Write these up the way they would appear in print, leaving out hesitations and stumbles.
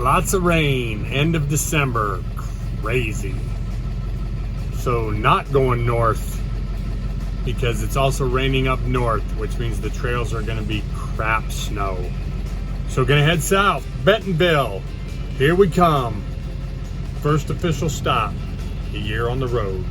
lots of rain, end of December, crazy. So not going north because it's also raining up north, which means the trails are gonna be crap snow. So gonna head south, Bentonville, here we come. First official stop, a year on the road.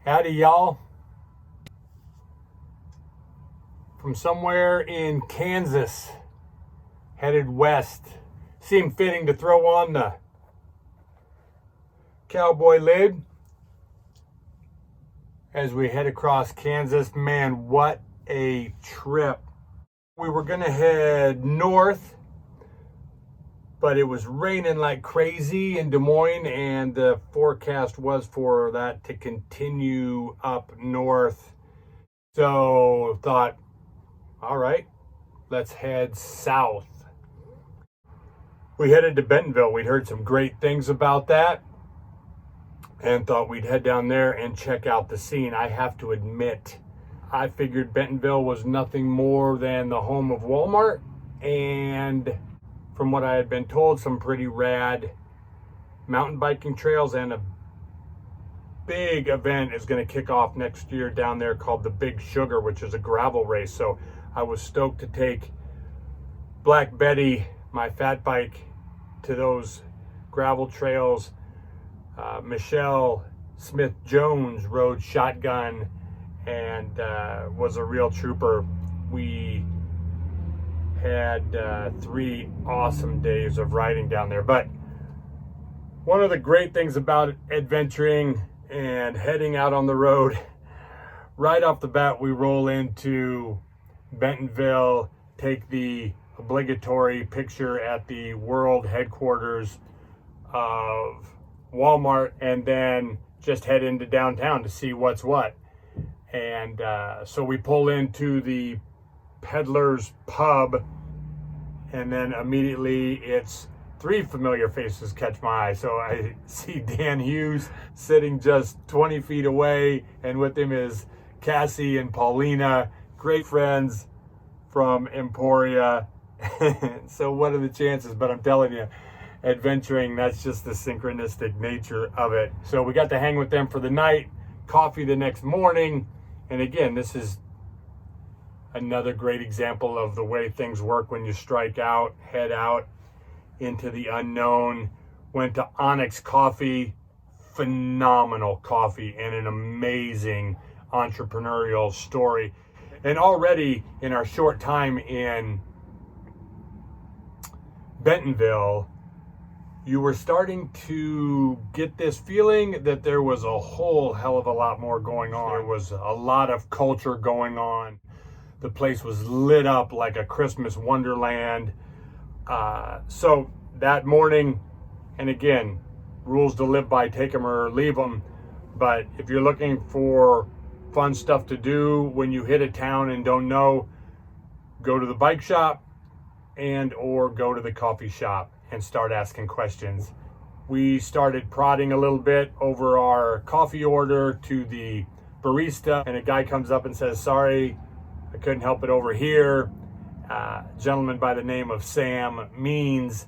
Howdy, y'all. From somewhere in Kansas, headed west. Seemed fitting to throw on the cowboy lid as we head across Kansas. Man, what a trip. We were gonna head north, but it was raining like crazy in Des Moines, and the forecast was for that to continue up north. So thought, all right, let's head south. We headed to Bentonville. We'd heard some great things about that and thought we'd head down there and check out the scene. I have to admit, I figured Bentonville was nothing more than the home of Walmart, and from what I had been told, some pretty rad mountain biking trails, and a big event is going to kick off next year down there called the Big Sugar, which is a gravel race. So I was stoked to take Black Betty, my fat bike, to those gravel trails. Michelle Smith-Jones rode shotgun and was a real trooper. We had 3 awesome days of riding down there. But one of the great things about adventuring and heading out on the road, right off the bat, we roll into Bentonville, take the obligatory picture at the world headquarters of Walmart, and then just head into downtown to see what's what. And so we pull into the Peddler's Pub, and then immediately it's 3 familiar faces catch my eye. So I see Dan Hughes sitting just 20 feet away, and with him is Cassie and Paulina, great friends from Emporia. So what are the chances? But I'm telling you, adventuring, that's just the synchronistic nature of it. So we got to hang with them for the night, coffee the next morning, and again, this is another great example of the way things work when you strike out, head out into the unknown. Went to Onyx Coffee, phenomenal coffee and an amazing entrepreneurial story. And already in our short time in Bentonville, you were starting to get this feeling that there was a whole hell of a lot more going on. There was a lot of culture going on. The place was lit up like a Christmas wonderland. So that morning, and again, rules to live by, take them or leave them. But if you're looking for fun stuff to do when you hit a town and don't know, go to the bike shop and or go to the coffee shop and start asking questions. We started prodding a little bit over our coffee order to the barista, and a guy comes up and says, sorry, I couldn't help it over here. A gentleman by the name of Sam Means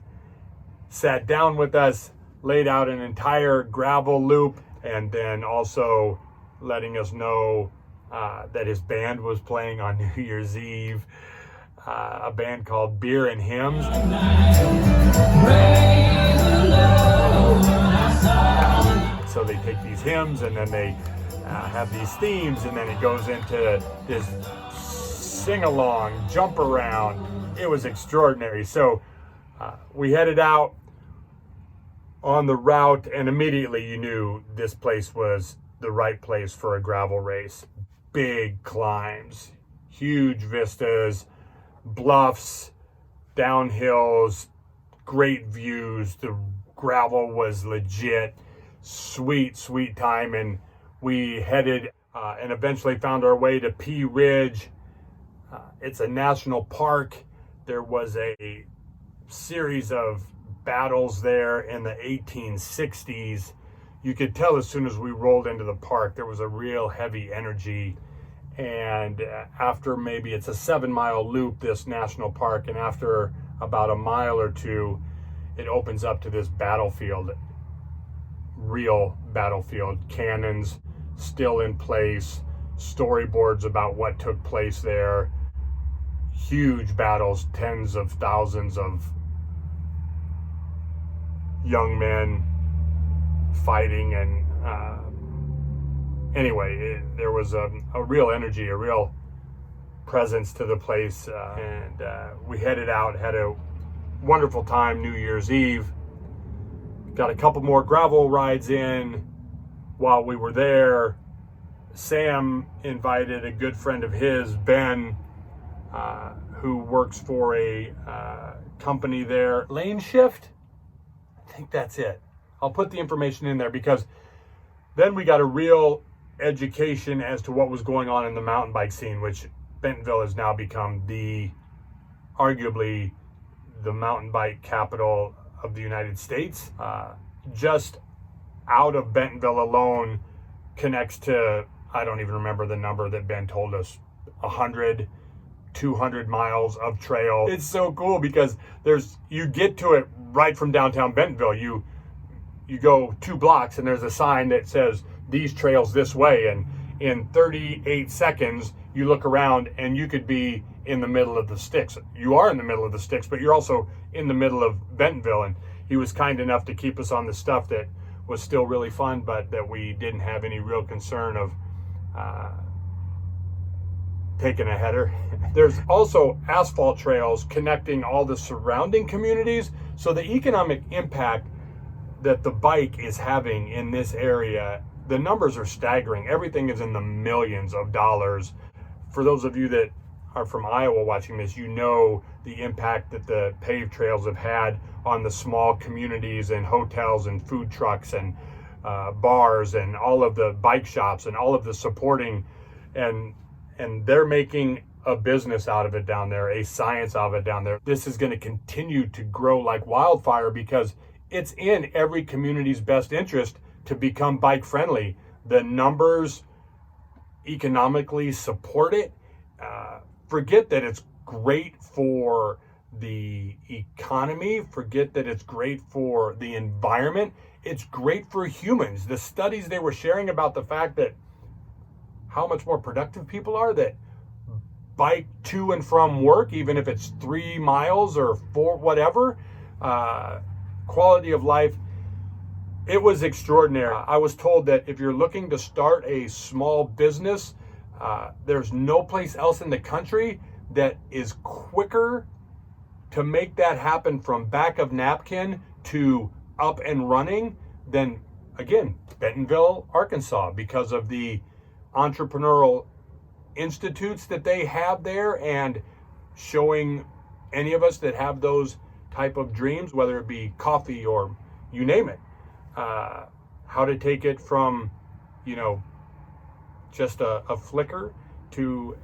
sat down with us, laid out an entire gravel loop, and then also letting us know that his band was playing on New Year's Eve, a band called Beer and Hymns. So they take these hymns and then they have these themes, and then it goes into this sing-along, jump around. It was extraordinary. So we headed out on the route, and immediately you knew this place was the right place for a gravel race. Big climbs, huge vistas, bluffs, downhills, great views. The gravel was legit. Sweet time. And we headed and eventually found our way to Pea Ridge. It's a national park. There was a series of battles there in the 1860s. You could tell as soon as we rolled into the park, there was a real heavy energy. And after maybe it's a 7-mile loop, this national park, and after about a mile or two, it opens up to this battlefield, real battlefield, cannons still in place, storyboards about what took place there, huge battles, tens of thousands of young men fighting. And anyway, there was a real energy, a real presence to the place, and we headed out, had a wonderful time New Year's Eve. Got a couple more gravel rides in while we were there. Sam invited a good friend of his, Ben, who works for a company there, Lane Shift. I think that's it. I'll put the information in there, because then we got a real education as to what was going on in the mountain bike scene, which Bentonville has now become arguably the mountain bike capital of the United States. Just out of Bentonville alone connects to, I don't even remember the number that Ben told us, 100, 200 miles of trail. It's so cool because you get to it right from downtown Bentonville. You go 2 blocks and there's a sign that says these trails this way, and in 38 seconds you look around and you could be in the middle of the sticks. You are in the middle of the sticks, but you're also in the middle of Bentonville. And he was kind enough to keep us on the stuff that was still really fun, but that we didn't have any real concern of taking a header. There's also asphalt trails connecting all the surrounding communities. So the economic impact that the bike is having in this area, the numbers are staggering. Everything is in the millions of dollars. For those of you that are from Iowa watching this, you know the impact that the paved trails have had on the small communities and hotels and food trucks and bars and all of the bike shops and all of the supporting, and they're making a business out of it down there, a science out of it down there. This is going to continue to grow like wildfire because it's in every community's best interest to become bike friendly. The numbers economically support it. Forget that it's great for the economy. Forget that it's great for the environment. It's great for humans. The studies they were sharing about the fact that how much more productive people are that bike to and from work, even if it's 3 miles or 4, whatever, quality of life. It was extraordinary. I was told that if you're looking to start a small business, there's no place else in the country that is quicker to make that happen from back of napkin to up and running than, again, Bentonville, Arkansas, because of the entrepreneurial institutes that they have there, and showing any of us that have those type of dreams, whether it be coffee or you name it, how to take it from, just a flicker to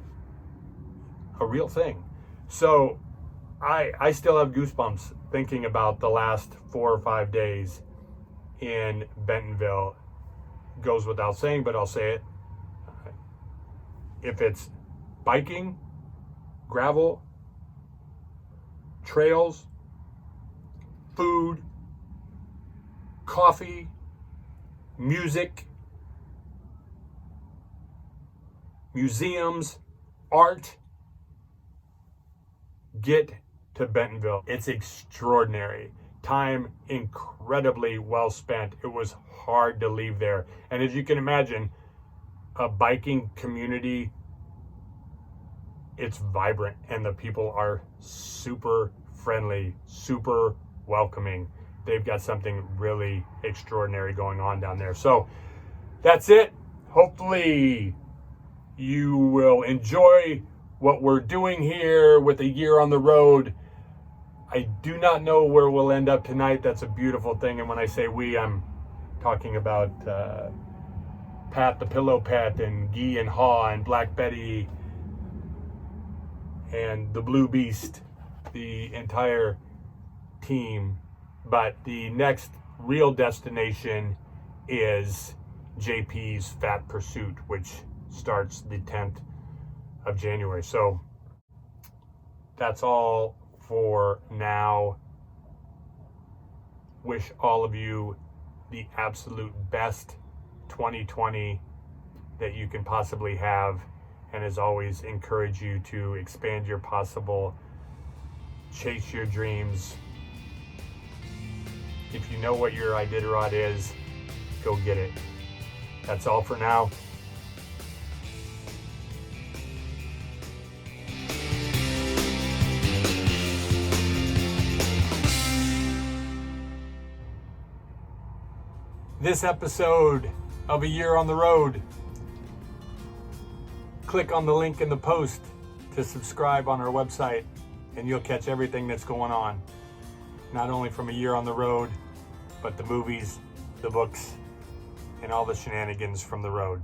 a real thing. So I still have goosebumps thinking about the last 4 or 5 days in Bentonville. Goes without saying, but I'll say it. If it's biking, gravel, trails, food, coffee, music, museums, art, get to Bentonville. It's extraordinary. Time incredibly well spent. It was hard to leave there. And as you can imagine, a biking community, it's vibrant and the people are super friendly, super welcoming. They've got something really extraordinary going on down there. So that's it. Hopefully you will enjoy what we're doing here with a year on the road. I do not know where we'll end up tonight. That's a beautiful thing. And when I say we, I'm talking about Pat the Pillow Pet and Guy and Haw and Black Betty and the Blue Beast, the entire team. But the next real destination is JP's Fat Pursuit, which starts the 10th of January. So that's all for now. Wish all of you the absolute best 2020 that you can possibly have, and as always, encourage you to expand your possible, chase your dreams. If you know what your Iditarod is, go get it. That's all for now. This episode of A Year on the Road. Click on the link in the post to subscribe on our website, and you'll catch everything that's going on. Not only from A Year on the Road, but the movies, the books, and all the shenanigans from the road.